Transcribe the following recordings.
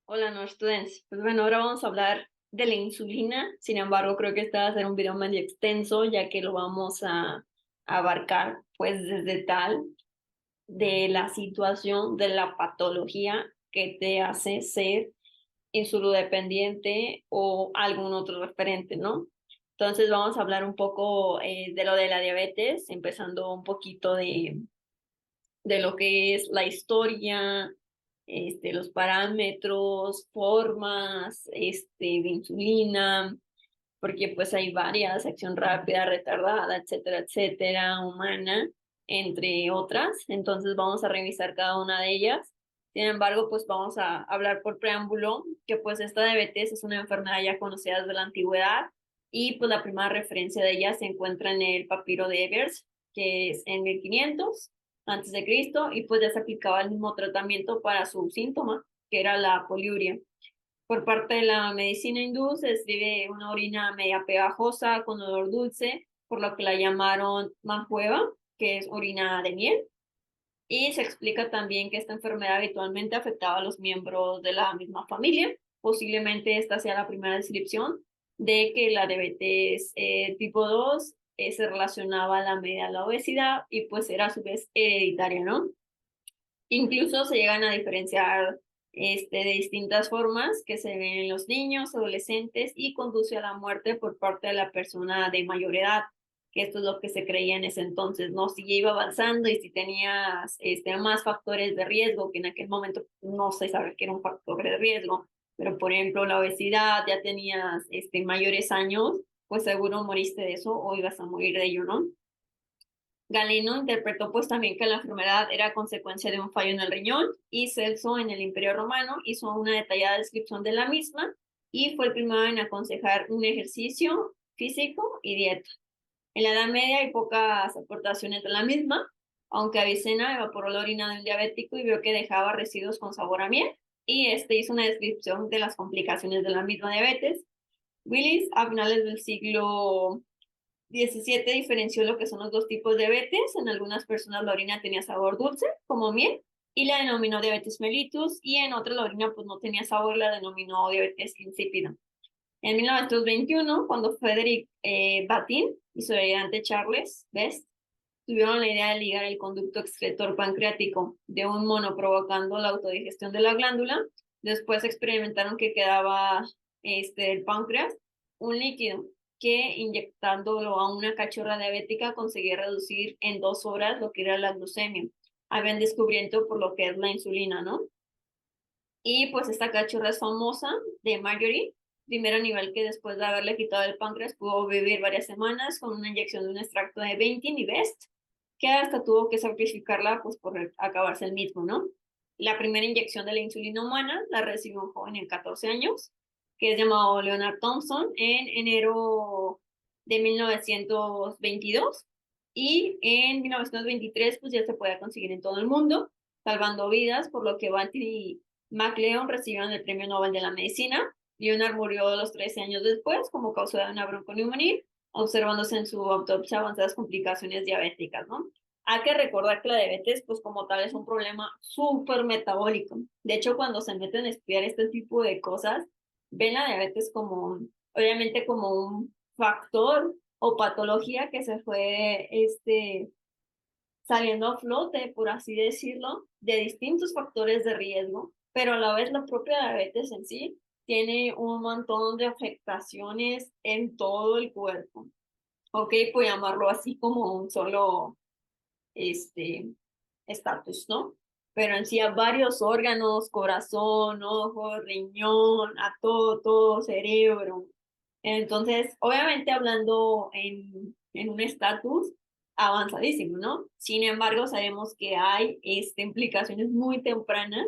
Hola, no students. Pues bueno, ahora vamos a hablar de la insulina. Sin embargo, creo que este va a ser un video medio extenso, ya que lo vamos a abarcar, pues, desde tal de la situación de la patología que te hace ser insulodependiente o algún otro referente, ¿no? Entonces, vamos a hablar un poco de lo de la diabetes, empezando un poquito de lo que es la historia, los parámetros, formas, de insulina, porque pues hay varias, acción rápida, retardada, etcétera, etcétera, humana, entre otras. Entonces vamos a revisar cada una de ellas. Sin embargo, pues vamos a hablar por preámbulo que pues esta diabetes es una enfermedad ya conocida desde la antigüedad y pues la primera referencia de ella se encuentra en el papiro de Ebers, que es en 1500 antes de Cristo, y pues ya se aplicaba el mismo tratamiento para su síntoma, que era la poliuria. Por parte de la medicina hindú se describe una orina media pegajosa con olor dulce, por lo que la llamaron manjueva, que es orina de miel. Y se explica también que esta enfermedad habitualmente afectaba a los miembros de la misma familia. Posiblemente esta sea la primera descripción de que la diabetes tipo 2 se relacionaba a la media a la obesidad y pues era a su vez hereditaria, ¿no? Incluso se llegan a diferenciar de distintas formas que se ven en los niños, adolescentes y conduce a la muerte por parte de la persona de mayor edad, que esto es lo que se creía en ese entonces, ¿no? Si ya iba avanzando y si tenías más factores de riesgo, que en aquel momento no se sabe que era un factor de riesgo, pero por ejemplo la obesidad, ya tenías mayores años, pues seguro moriste de eso o ibas a morir de ello, ¿no? Galeno interpretó pues también que la enfermedad era consecuencia de un fallo en el riñón y Celso en el Imperio Romano hizo una detallada descripción de la misma y fue el primero en aconsejar un ejercicio físico y dieta. En la Edad Media hay pocas aportaciones de la misma, aunque Avicena evaporó la orina de un diabético y vio que dejaba residuos con sabor a miel y hizo una descripción de las complicaciones de la misma diabetes. Willis, a finales del siglo 17 diferenció lo que son los dos tipos de diabetes. En algunas personas la orina tenía sabor dulce, como miel, y la denominó diabetes mellitus, y en otras la orina pues no tenía sabor, la denominó diabetes insípida. En 1921, cuando Frederick Batin y su ayudante Charles Best tuvieron la idea de ligar el conducto excretor pancreático de un mono provocando la autodigestión de la glándula, después experimentaron que quedaba el páncreas un líquido que inyectándolo a una cachorra diabética conseguía reducir en 2 horas lo que era la glucemia. Habían descubierto por lo que es la insulina, ¿no? Y pues esta cachorra es famosa de Marjorie, primer animal que después de haberle quitado el páncreas pudo vivir varias semanas con una inyección de un extracto de 20 y Best, que hasta tuvo que sacrificarla pues por acabarse el mismo, ¿no? La primera inyección de la insulina humana la recibió un joven en 14 años, que es llamado Leonard Thompson, en enero de 1922, y en 1923 pues ya se podía conseguir en todo el mundo, salvando vidas, por lo que Banty MacLeod recibieron el Premio Nobel de la Medicina. Leonard murió a los 13 años después como causa de una bronconeumonía, observándose en su autopsia avanzadas complicaciones diabéticas, ¿no? Hay que recordar que la diabetes, pues como tal, es un problema súper metabólico. De hecho, cuando se meten a estudiar este tipo de cosas, ven la diabetes como, obviamente, como un factor o patología que se fue, saliendo a flote, por así decirlo, de distintos factores de riesgo, pero a la vez la propia diabetes en sí tiene un montón de afectaciones en todo el cuerpo. Ok, puedo llamarlo así como un solo este estatus, ¿no? Pero en sí a varios órganos, corazón, ojo, riñón, a todo, todo, cerebro. Entonces, obviamente hablando en un estatus avanzadísimo, ¿no? Sin embargo, sabemos que hay implicaciones muy tempranas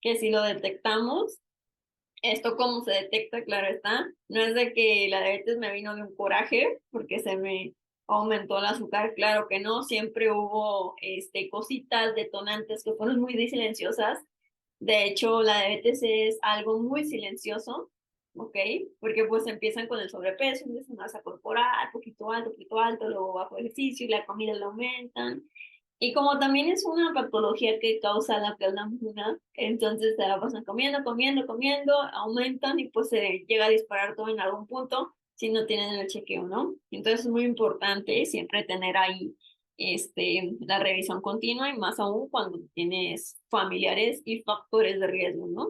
que si lo detectamos, esto cómo se detecta, claro está, no es de que la diabetes me vino de un coraje porque se me aumentó el azúcar, claro que no, siempre hubo cositas detonantes que fueron muy silenciosas. De hecho, la diabetes es algo muy silencioso, ¿ok? Porque pues empiezan con el sobrepeso, empiezan masa corporal, poquito alto, luego bajo ejercicio y la comida la aumentan. Y como también es una patología que causa la hambruna, entonces se la pasan comiendo, comiendo, comiendo, aumentan y pues se llega a disparar todo en algún punto si no tienen el chequeo, ¿no? Entonces es muy importante siempre tener ahí la revisión continua y más aún cuando tienes familiares y factores de riesgo, ¿no?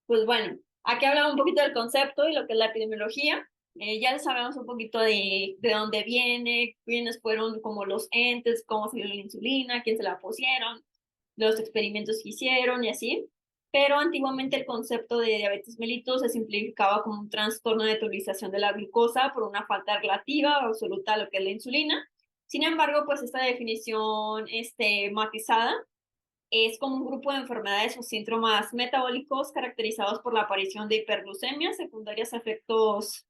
Pues bueno, aquí hablamos un poquito del concepto y lo que es la epidemiología. Ya sabemos un poquito de dónde viene, quiénes fueron como los entes, cómo salió la insulina, quién se la pusieron, los experimentos que hicieron y así. Pero antiguamente el concepto de diabetes mellitus se simplificaba como un trastorno de utilización de la glucosa por una falta relativa o absoluta a lo que es la insulina. Sin embargo, pues esta definición matizada es como un grupo de enfermedades o síntomas metabólicos caracterizados por la aparición de hiperglucemia secundarias a efectos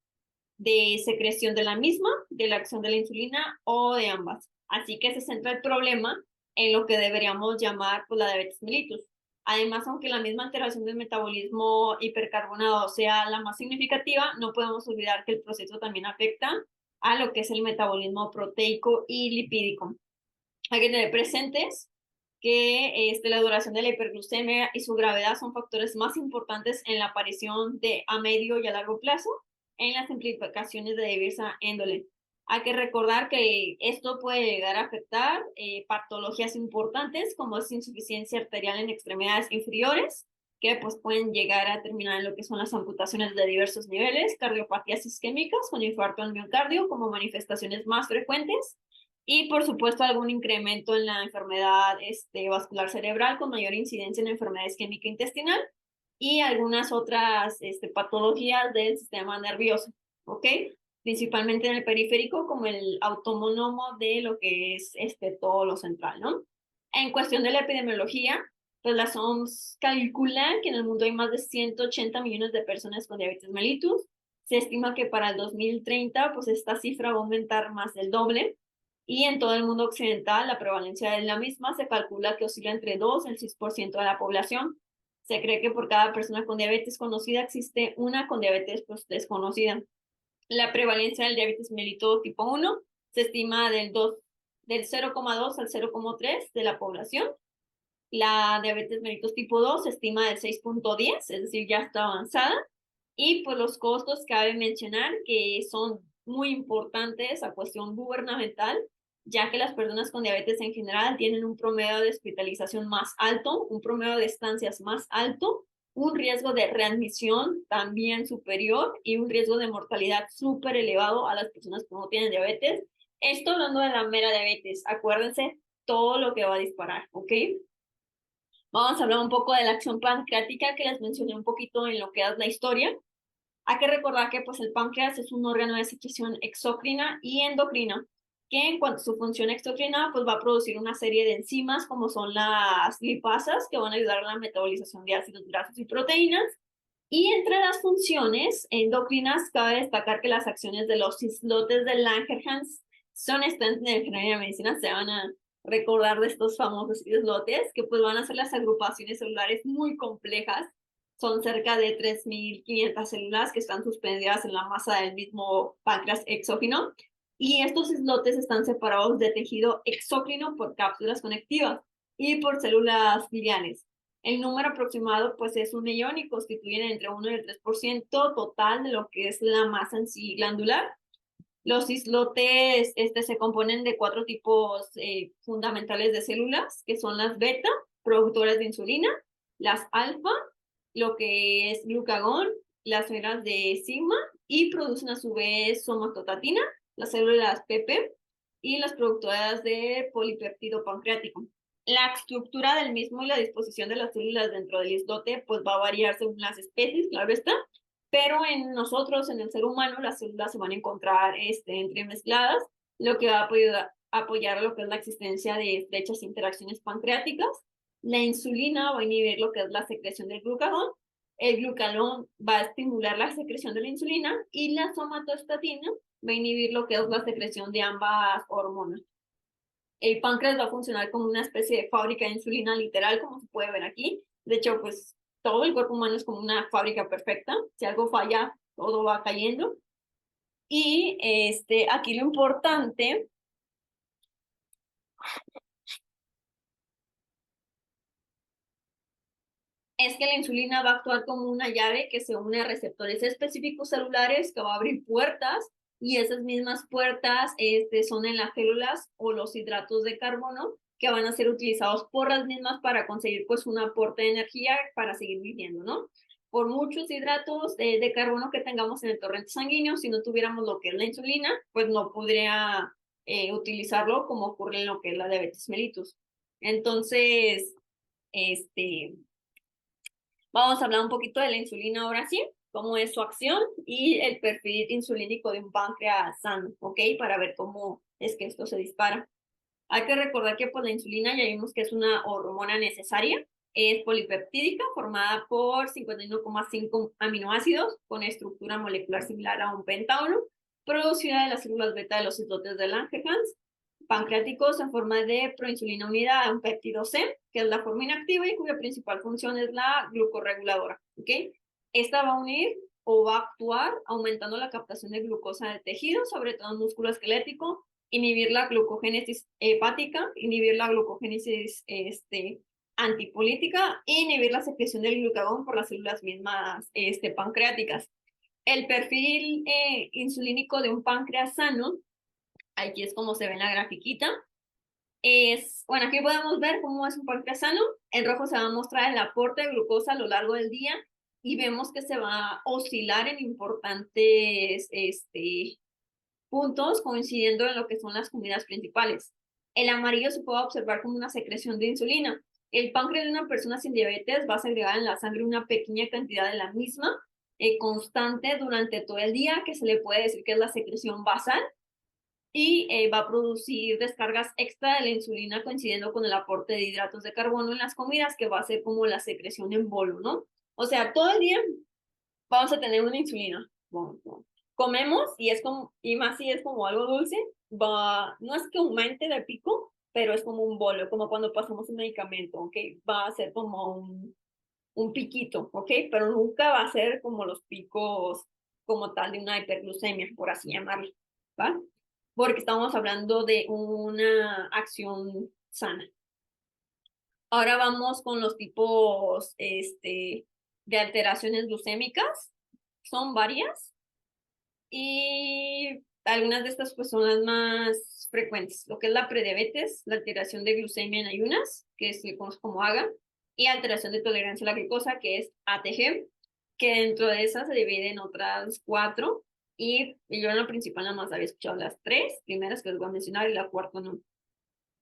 de secreción de la misma, de la acción de la insulina o de ambas. Así que se centra el problema en lo que deberíamos llamar pues, la diabetes mellitus. Además, aunque la misma alteración del metabolismo hipercarbonado sea la más significativa, no podemos olvidar que el proceso también afecta a lo que es el metabolismo proteico y lipídico. Hay que tener presentes que la duración de la hiperglucemia y su gravedad son factores más importantes en la aparición de a medio y a largo plazo en las implicaciones de diversa índole. Hay que recordar que esto puede llegar a afectar patologías importantes como es insuficiencia arterial en extremidades inferiores, que pues pueden llegar a terminar en lo que son las amputaciones de diversos niveles, cardiopatías isquémicas con infarto al miocardio como manifestaciones más frecuentes, y por supuesto algún incremento en la enfermedad vascular cerebral con mayor incidencia en enfermedad isquémica intestinal y algunas otras patologías del sistema nervioso, ¿ok? Principalmente en el periférico como el autónomo de lo que es todo lo central, ¿no? En cuestión de la epidemiología, pues las OMS calculan que en el mundo hay más de 180 millones de personas con diabetes mellitus. Se estima que para el 2030, pues esta cifra va a aumentar más del doble y en todo el mundo occidental la prevalencia de la misma se calcula que oscila entre 2 y el 6% de la población. Se cree que por cada persona con diabetes conocida existe una con diabetes pues, desconocida. La prevalencia del diabetes mellitus tipo 1 se estima del 0,2 al 0,3 de la población. La diabetes mellitus tipo 2 se estima del 6,10, es decir, ya está avanzada. Y pues los costos cabe mencionar que son muy importantes a cuestión gubernamental, ya que las personas con diabetes en general tienen un promedio de hospitalización más alto, un promedio de estancias más alto, un riesgo de readmisión también superior y un riesgo de mortalidad súper elevado a las personas que no tienen diabetes. Esto hablando de la mera diabetes, acuérdense todo lo que va a disparar, ¿ok? Vamos a hablar un poco de la acción pancreática que les mencioné un poquito en lo que es la historia. Hay que recordar que pues, el páncreas es un órgano de secreción exócrina y endocrina, que en cuanto a su función exócrina, pues va a producir una serie de enzimas como son las lipasas, que van a ayudar a la metabolización de ácidos grasos y proteínas. Y entre las funciones endocrinas, cabe destacar que las acciones de los islotes de Langerhans son estantes en ingeniería de medicina, se van a recordar de estos famosos islotes, que pues van a ser las agrupaciones celulares muy complejas. Son cerca de 3.500 células que están suspendidas en la masa del mismo páncreas exógeno. Y estos islotes están separados de tejido exócrino por cápsulas conectivas y por células biliares. El número aproximado pues es 1 millón y constituyen entre 1 y el 3% total de lo que es la masa en sí glandular. Los islotes se componen de 4 tipos fundamentales de células, que son las beta, productoras de insulina, las alfa, lo que es glucagón, las células de sigma y producen a su vez somatostatina, las células PP y las productoras de polipéptido pancreático. La estructura del mismo y la disposición de las células dentro del islote pues va a variar según las especies, claro está, pero en nosotros, en el ser humano, las células se van a encontrar entremezcladas, lo que va a apoyar lo que es la existencia de estrechas interacciones pancreáticas. La insulina va a inhibir lo que es la secreción del glucagón, el glucagón va a estimular la secreción de la insulina y la somatostatina va a inhibir lo que es la secreción de ambas hormonas. El páncreas va a funcionar como una especie de fábrica de insulina literal, como se puede ver aquí. De hecho, pues todo el cuerpo humano es como una fábrica perfecta. Si algo falla, todo va cayendo. Y aquí lo importante Es que la insulina va a actuar como una llave que se une a receptores específicos celulares que va a abrir puertas y esas mismas puertas son en las células o los hidratos de carbono que van a ser utilizados por las mismas para conseguir pues un aporte de energía para seguir viviendo, ¿no? Por muchos hidratos de carbono que tengamos en el torrente sanguíneo, si no tuviéramos lo que es la insulina, pues no podría utilizarlo como ocurre en lo que es la diabetes mellitus. Entonces, este, vamos a hablar un poquito de la insulina ahora sí, cómo es su acción y el perfil insulínico de un páncreas sano, ¿ok? Para ver cómo es que esto se dispara. Hay que recordar que pues, la insulina ya vimos que es una hormona necesaria, es polipeptídica formada por 51,5 aminoácidos con estructura molecular similar a un pentágono, producida de las células beta de los islotes de Langerhans pancreáticos en forma de proinsulina unida a un péptido C, que es la forma inactiva y cuya principal función es la glucorreguladora. ¿Ok? Esta va a unir o va a actuar aumentando la captación de glucosa del tejido, sobre todo en músculo esquelético, inhibir la glucogénesis hepática, inhibir la glucogénesis antipolítica e inhibir la secreción del glucagón por las células mismas pancreáticas. El perfil insulínico de un páncreas sano, aquí es como se ve en la grafiquita, bueno, aquí podemos ver cómo es un páncreas sano. En rojo se va a mostrar el aporte de glucosa a lo largo del día y vemos que se va a oscilar en importantes puntos coincidiendo en lo que son las comidas principales. El amarillo se puede observar como una secreción de insulina. El páncreas de una persona sin diabetes va a segregar en la sangre una pequeña cantidad de la misma, constante durante todo el día, que se le puede decir que es la secreción basal, y va a producir descargas extra de la insulina coincidiendo con el aporte de hidratos de carbono en las comidas, que va a ser como la secreción en bolo, ¿no? O sea, todo el día vamos a tener una insulina. Bueno, comemos y es como, y más si es como algo dulce, no es que aumente de pico, pero es como un bolo, como cuando pasamos un medicamento, ¿ok? Va a ser como un piquito, ¿ok? Pero nunca va a ser como los picos como tal de una hiperglucemia, por así llamarlo, ¿va? Porque estamos hablando de una acción sana. Ahora vamos con los tipos de alteraciones glucémicas. Son varias y algunas de estas pues son las más frecuentes. Lo que es la prediabetes, la alteración de glucemia en ayunas, que se conoce como AGA, y alteración de tolerancia a la glucosa, que es ATG, que dentro de esas se dividen en otras 4 y yo en la principal nada más había escuchado las 3 primeras que les voy a mencionar y la cuarta no.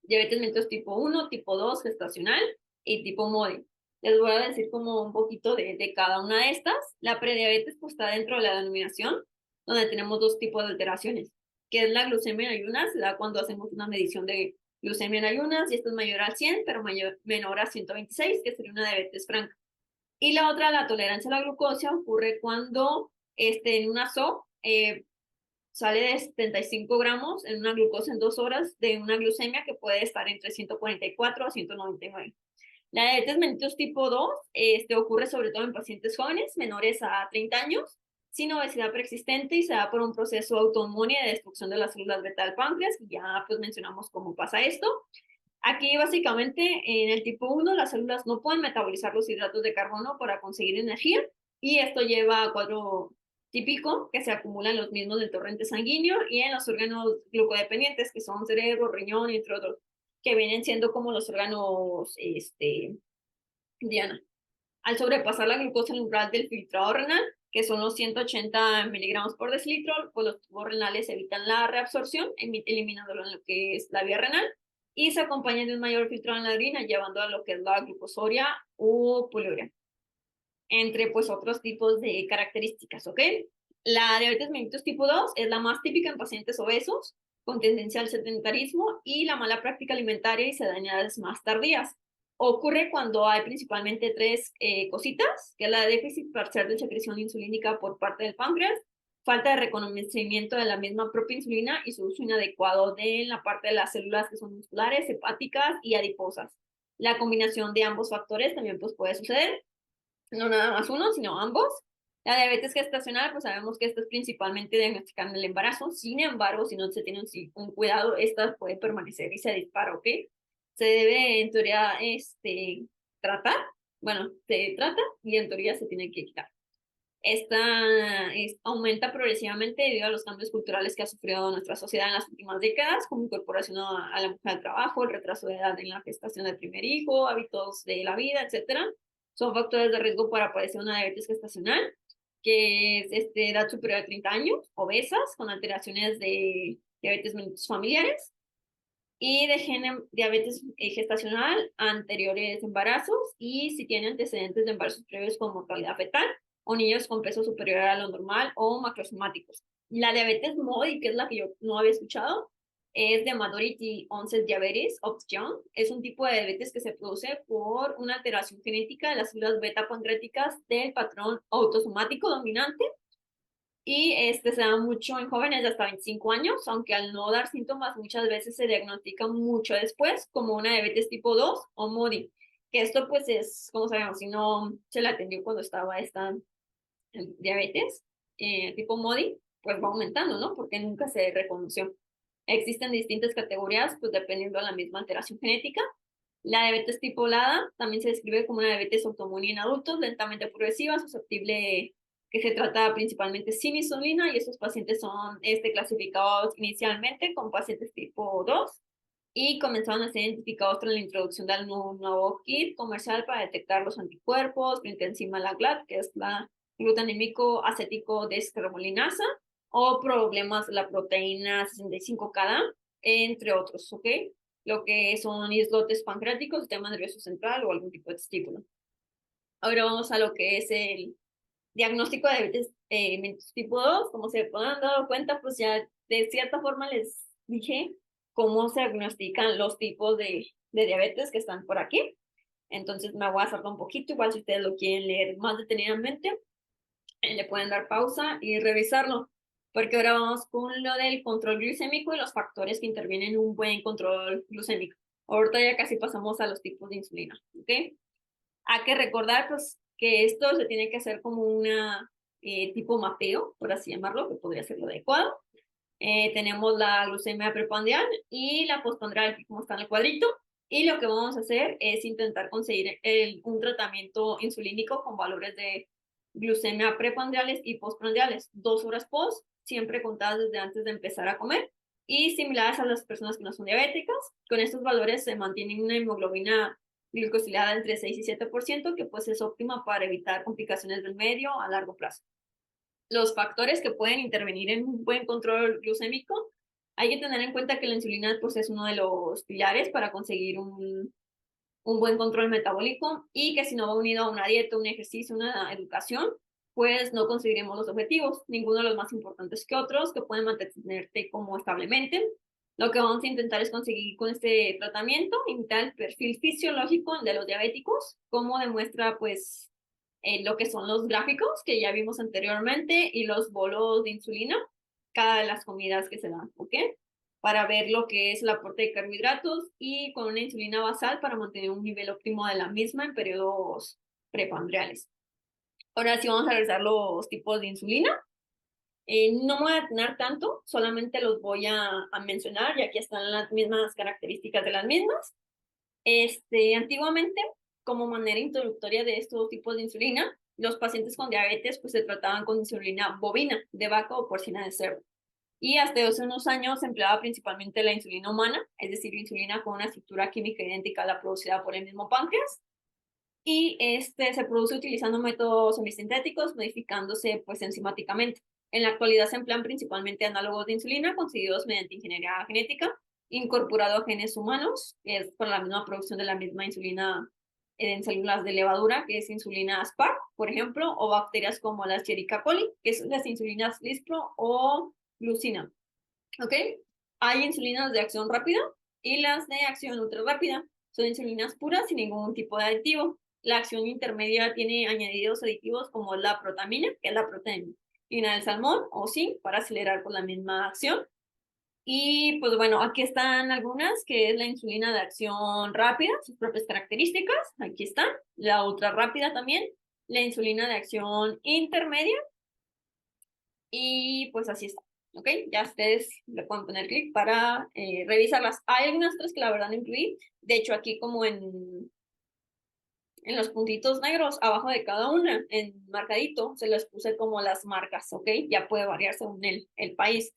Diabetes mellitus tipo 1, tipo 2, gestacional y tipo MODI. Les voy a decir como un poquito de cada una de estas. La prediabetes pues está dentro de la denominación, donde tenemos dos tipos de alteraciones, que es la glucemia en ayunas, se da cuando hacemos una medición de glucemia en ayunas, y esto es mayor a 100, pero menor a 126, que sería una diabetes franca. Y la otra, la tolerancia a la glucosa, ocurre cuando en una SO sale de 75 gramos en una glucosa en 2 horas de una glucemia que puede estar entre 144 a 199. La diabetes mellitus tipo 2 ocurre sobre todo en pacientes jóvenes, menores a 30 años, sin obesidad preexistente y se da por un proceso de autoinmune de destrucción de las células beta del páncreas, y ya pues mencionamos cómo pasa esto. Aquí básicamente en el tipo 1 las células no pueden metabolizar los hidratos de carbono para conseguir energía y esto lleva a cuadro típico que se acumulan los mismos del torrente sanguíneo y en los órganos glucodependientes que son cerebro, riñón, entre otros, que vienen siendo como los órganos, Diana. Al sobrepasar la glucosa en el umbral del filtrado renal, que son los 180 miligramos por decilitro, pues los tubos renales evitan la reabsorción, eliminándolo en lo que es la vía renal, y se acompañan de un mayor filtrado en la orina, llevando a lo que es la glucosuria o poliuria, entre pues otros tipos de características, ¿ok? La diabetes mellitus tipo 2 es la más típica en pacientes obesos, con tendencia al sedentarismo y la mala práctica alimentaria y edades más tardías. Ocurre cuando hay principalmente tres cositas, que es la déficit parcial de secreción insulínica por parte del páncreas, falta de reconocimiento de la misma propia insulina y su uso inadecuado de la parte de las células que son musculares, hepáticas y adiposas. La combinación de ambos factores también pues, puede suceder, no nada más uno, sino ambos. La diabetes gestacional, pues sabemos que esto es principalmente diagnosticada en el embarazo. Sin embargo, si no se tiene un cuidado, esta puede permanecer y se dispara, ¿ok? Se debe, en teoría, tratar. Bueno, se trata y en teoría se tiene que quitar. Aumenta progresivamente debido a los cambios culturales que ha sufrido nuestra sociedad en las últimas décadas, como incorporación a la mujer al trabajo, el retraso de edad en la gestación del primer hijo, hábitos de la vida, etcétera. Son factores de riesgo para padecer una diabetes gestacional, que es edad superior a 30 años, obesas, con alteraciones de diabetes mellitus familiares, y de diabetes gestacional, anteriores embarazos, y si tiene antecedentes de embarazos previos con mortalidad fetal, o niños con peso superior a lo normal, o macrosomáticos. La diabetes MODY, que es la que yo no había escuchado, es de Majority Onset Diabetes of Young. Es un tipo de diabetes que se produce por una alteración genética de las células beta pancreáticas del patrón autosomático dominante, y se da mucho en jóvenes de hasta 25 años, aunque al no dar síntomas muchas veces se diagnostica mucho después como una diabetes tipo 2 o MODY, que esto pues es, como sabemos, si no se la atendió cuando estaba esta diabetes tipo MODY, pues va aumentando, ¿no? Porque nunca se reconoció. Existen distintas categorías, pues dependiendo de la misma alteración genética. La diabetes tipo LADA también se describe como una diabetes autoinmune en adultos, lentamente progresiva, susceptible, que se trata principalmente sin insulina, y estos pacientes son clasificados inicialmente como pacientes tipo 2 y comenzaron a ser identificados tras la introducción de un nuevo kit comercial para detectar los anticuerpos frente a enzima la GLAT, que es la glutanímico acético descarbolinasa, o problemas de la proteína 65-CADA, entre otros, ¿ok? Lo que son islotes pancreáticos, sistema nervioso central o algún tipo de testículo. Ahora vamos a lo que es el diagnóstico de diabetes mellitus tipo 2. Como se pueden dar cuenta, pues ya de cierta forma les dije cómo se diagnostican los tipos de diabetes que están por aquí. Entonces me voy a saltar un poquito, igual si ustedes lo quieren leer más detenidamente, le pueden dar pausa y revisarlo, porque ahora vamos con lo del control glucémico y los factores que intervienen en un buen control glucémico. Ahorita ya casi pasamos a los tipos de insulina, ¿ok? Hay que recordar, pues, que esto se tiene que hacer como una tipo mapeo, por así llamarlo, que podría ser lo adecuado. Tenemos la glucemia preprandial y la postprandial, como está en el cuadrito, y lo que vamos a hacer es intentar conseguir un tratamiento insulínico con valores de glucemia preprandiales y postprandiales, 2 horas post, siempre contadas desde antes de empezar a comer, y similares a las personas que no son diabéticas. Con estos valores se mantiene una hemoglobina glicosilada entre 6 y 7%, que pues es óptima para evitar complicaciones del medio a largo plazo. Los factores que pueden intervenir en un buen control glucémico: hay que tener en cuenta que la insulina pues es uno de los pilares para conseguir un buen control metabólico, y que si no va unido a una dieta, un ejercicio, una educación, pues no conseguiremos los objetivos, ninguno de los más importantes que otros, que pueden mantenerte como establemente. Lo que vamos a intentar es conseguir con este tratamiento, imitar el perfil fisiológico de los diabéticos, como demuestra pues lo que son los gráficos que ya vimos anteriormente y los bolos de insulina, cada de las comidas que se dan, ¿ok? Para ver lo que es el aporte de carbohidratos, y con una insulina basal para mantener un nivel óptimo de la misma en periodos prepandriales. Ahora sí vamos a revisar los tipos de insulina. No me voy a tener tanto, solamente los voy a mencionar, y aquí están las mismas características de las mismas. Antiguamente, como manera introductoria de estos tipos de insulina, los pacientes con diabetes pues se trataban con insulina bovina, de vaca o porcina de cerdo. Y hasta hace unos años se empleaba principalmente la insulina humana, es decir, insulina con una estructura química idéntica a la producida por el mismo páncreas. Y se produce utilizando métodos semisintéticos, modificándose pues enzimáticamente. En la actualidad se emplean principalmente análogos de insulina conseguidos mediante ingeniería genética, incorporado a genes humanos, que es por la misma producción de la misma insulina en células de levadura, que es insulina Spark, por ejemplo, o bacterias como la Escherichia coli, que son las insulinas Lispro o glucina. ¿Ok? Hay insulinas de acción rápida y las de acción ultra rápida. Son insulinas puras sin ningún tipo de aditivo. La acción intermedia tiene añadidos aditivos como la protamina, que es la proteína del salmón, o zinc, para acelerar con la misma acción. Y pues bueno, aquí están algunas, que es la insulina de acción rápida, sus propias características. Aquí están. La ultra rápida también. la insulina de acción intermedia y pues así está. ¿Ok? Ya ustedes le pueden poner clic para revisarlas. Hay algunas otras que la verdad no incluí. De hecho, aquí como en los puntitos negros abajo de cada una, en marcadito, se les puse como las marcas, ¿ok? Ya puede variar según el país.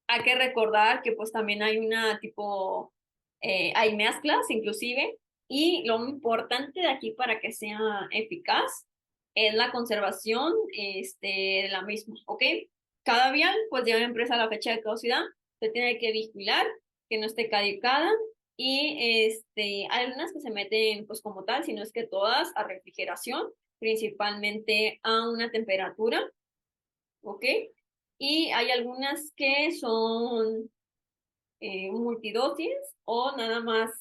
Hay que recordar que pues también hay una tipo, hay mezclas inclusive, y lo importante de aquí para que sea eficaz es la conservación de la misma, ¿ok? Cada vial pues lleva impresa la fecha de caducidad, se tiene que vigilar que no esté caducada y hay algunas que se meten pues como tal, sino es que todas a refrigeración, principalmente a una temperatura, ¿ok? Y hay algunas que son multidosis o nada más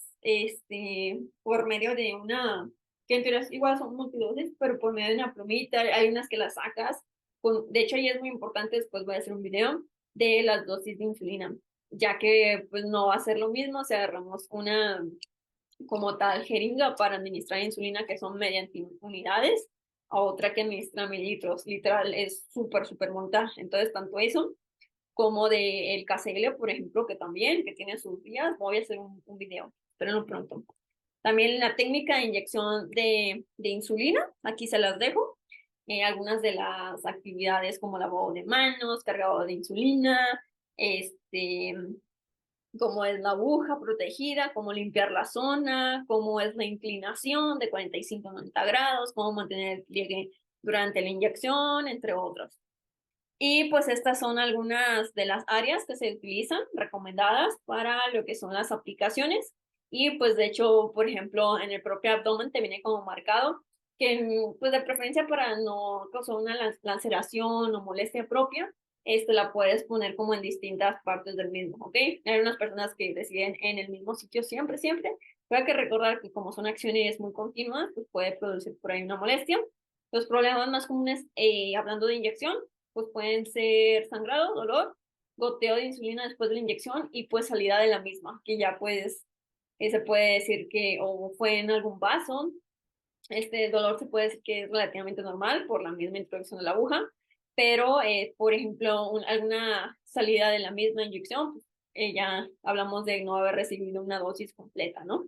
por medio de una, que en teoría igual son multidosis, pero por medio de una plumita, hay unas que las sacas. De hecho, ahí es muy importante, después voy a hacer un video de las dosis de insulina, ya que pues no va a ser lo mismo si agarramos una como tal jeringa para administrar insulina que son mediante unidades a otra que administra mililitros. Literal, es súper, súper montaje. Entonces, tanto eso como de el KCL, por ejemplo, que también, que tiene sus días, voy a hacer un video, espérenlo pronto. También la técnica de inyección de insulina, aquí se las dejo. Algunas de las actividades como lavado de manos, cargado de insulina, este, cómo es la aguja protegida, cómo limpiar la zona, cómo es la inclinación de 45 a 90 grados, cómo mantener el pliegue durante la inyección, entre otros. Y pues estas son algunas de las áreas que se utilizan recomendadas para lo que son las aplicaciones. Y pues de hecho, por ejemplo, en el propio abdomen te viene como marcado que pues de preferencia para no causar una laceración o molestia propia, la puedes poner como en distintas partes del mismo, ¿ok? Hay unas personas que deciden en el mismo sitio siempre, siempre, pero hay que recordar que como son acciones muy continuas, pues puede producir por ahí una molestia. Los problemas más comunes, hablando de inyección, pues pueden ser sangrado, dolor, goteo de insulina después de la inyección y pues salida de la misma, que ya pues se puede decir que o fue en algún vaso. Este dolor se puede decir que es relativamente normal por la misma introducción de la aguja, pero por ejemplo, alguna salida de la misma inyección, pues, ya hablamos de no haber recibido una dosis completa, ¿no?